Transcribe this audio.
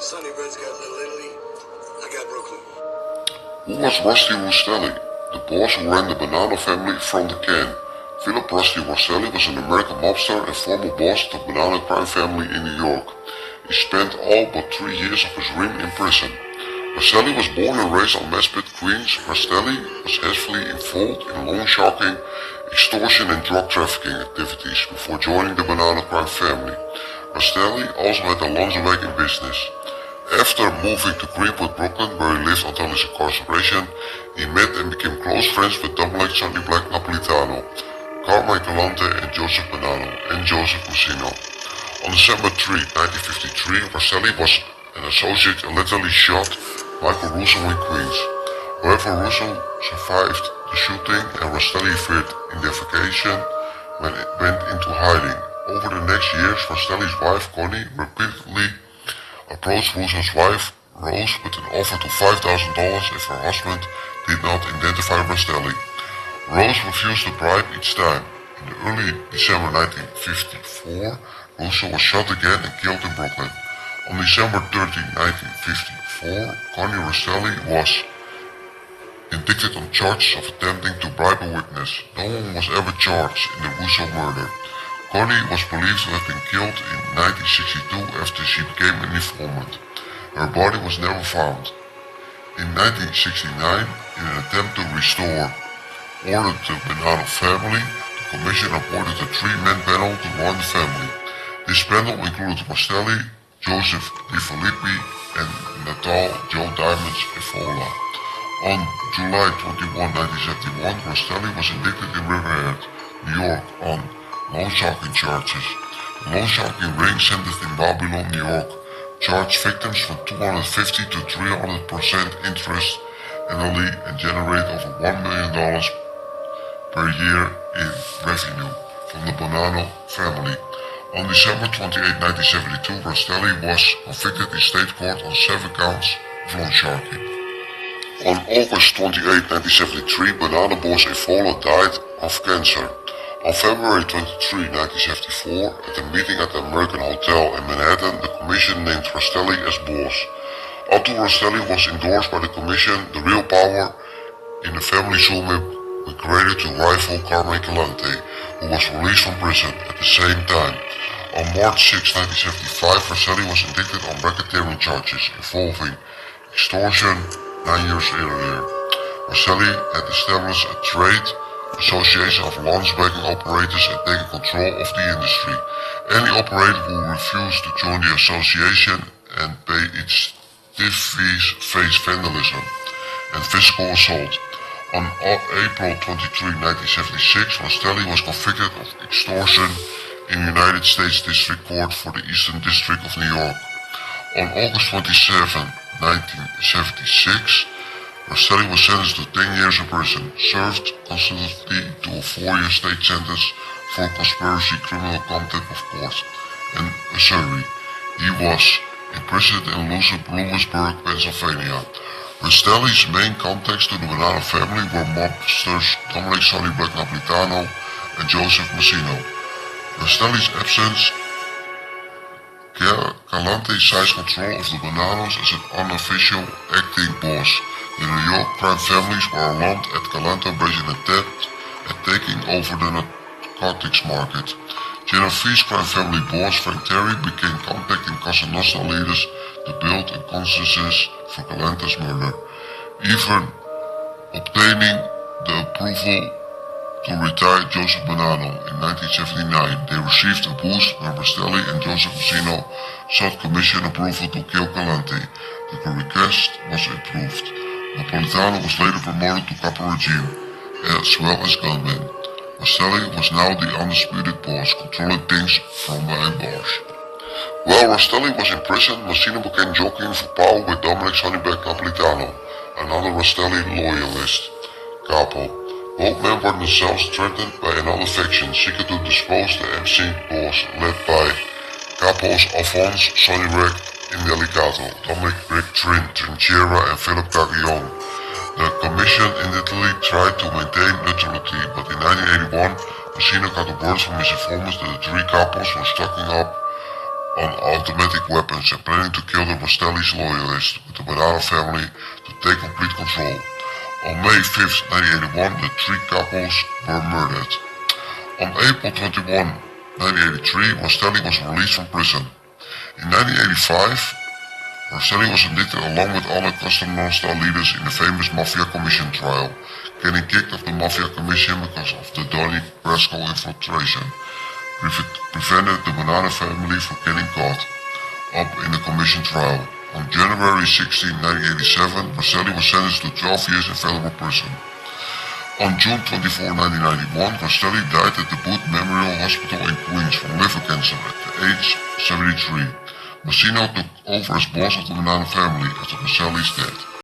Sonny Red's got Little Italy. I got Brooklyn. Who was Rusty Rastelli, the boss who ran the Bonnano family from the can? Philip Rusty Rastelli was an American mobster and former boss of the Bonnano crime family in New York. He spent all but 3 years of his reign in prison. Rastelli was born and raised on Mespit, Queens. Rastelli was heavily involved in loan sharking, extortion and drug trafficking activities before joining the Bonnano crime family. Rastelli also had a laundry-making business. After moving to Greenwood, Brooklyn, where he lived until his incarceration, he met and became close friends with double-leg Sonny Black Napolitano, Carmine Galante and Joseph Bonnano, and Joseph Messina. On December 3, 1953, Rastelli was an associate and literally shot Michael Russo in Queens. However, Russo survived the shooting and Rastelli feared identification when it went into hiding. Over the next years, Rastelli's wife Connie repeatedly approached Russo's wife Rose with an offer to $5,000 if her husband did not identify Rastelli. Rose refused the bribe each time. In early December 1954, Russo was shot again and killed in Brooklyn. On December 13, 1954, Connie Rastelli was indicted on charges of attempting to bribe a witness. No one was ever charged in the Russo murder. Connie was believed to have been killed in 1962 after she became an informant. Her body was never found. In 1969, in an attempt to restore order to the Bonnano family, the commission appointed a 3-man panel to run the family. This panel included Rastelli, Joseph Di Filippi, and Natal Joe Diamonds Efola. On July 21, 1971, Rastelli was indicted in Riverhead, New York on loan sharking charges. The loan sharking ring sentenced in Babylon, New York, charged victims from 250 to 300% interest annually and generate over $1 million per year in revenue from the Bonnano family. On December 28, 1972, Rastelli was convicted in state court on 7 counts of loan sharking. On August 28, 1973, Bonnano boss Efola died of cancer. On February 23, 1974, at a meeting at the American Hotel in Manhattan, the commission named Rastelli as boss. Until Rastelli was endorsed by the commission, the real power in the family soon migrated to rival Carmine Galante, who was released from prison at the same time. On March 6, 1975, Rastelli was indicted on racketeering charges involving extortion 9 years earlier. Rastelli had established a trade association of launch-backing operators and taking control of the industry. Any operator who refused to join the association and pay its stiff fees faced vandalism and physical assault. On April 23, 1976, Rastelli was convicted of extortion in United States District Court for the Eastern District of New York. On August 27, 1976, Rastelli was sentenced to 10 years in prison, served consecutively to a 4-year state sentence for conspiracy criminal contempt of court and usury. He was imprisoned in Lewisburg, Pennsylvania. Rastelli's main contacts to the Bonnano family were mobsters Dominic Sonny Black Napolitano and Joseph Messina. Rastelli's absence, Galante seized control of the Bonnanos as an unofficial acting boss. The New York crime families were alarmed at Galante based an attempt at taking over the narcotics market. Genovese crime family boss Frank Terry began contacting Cosa Nostra leaders to build a consensus for Galante's murder, even obtaining the approval to retire Joseph Bonnano. In 1979, they received a boost when Rastelli and Joseph Messina sought commission approval to kill Galante. The request was approved. Napolitano was later promoted to capo regime, as well as gunman. Rastelli was now the undisputed boss, controlling things from behind bars. While Rastelli was in prison, Messina began jockeying for power with Dominic Sonny Black Napolitano, another Rastelli loyalist. Capo. Both men were themselves threatened by another faction seeking to dispose the MC boss led by Capos Alphonse Sonny Reg Indelicato, Dominic Rick Trinchera and Philip Taglione. The commission in Italy tried to maintain neutrality, but in 1981, Messina got word from his informants that the 3 capos were stocking up on automatic weapons and planning to kill the Rastelli's loyalists with the Bonnano family to take complete control. On May 5th, 1981, the three couples were murdered. On April 21, 1983, Rastelli was released from prison. In 1985, Rastelli was indicted along with other custom non-star leaders in the famous Mafia Commission trial, getting kicked off the Mafia Commission because of the Donnie Brasco infiltration, prevented the Bonnano family from getting caught up in the Commission trial. On January 16, 1987, Rastelli was sentenced to 12 years in federal prison. On June 24, 1991, Rastelli died at the Booth Memorial Hospital in Queens from liver cancer at the age 73. Messina took over as boss of the Bonnano family after Rastelli's death.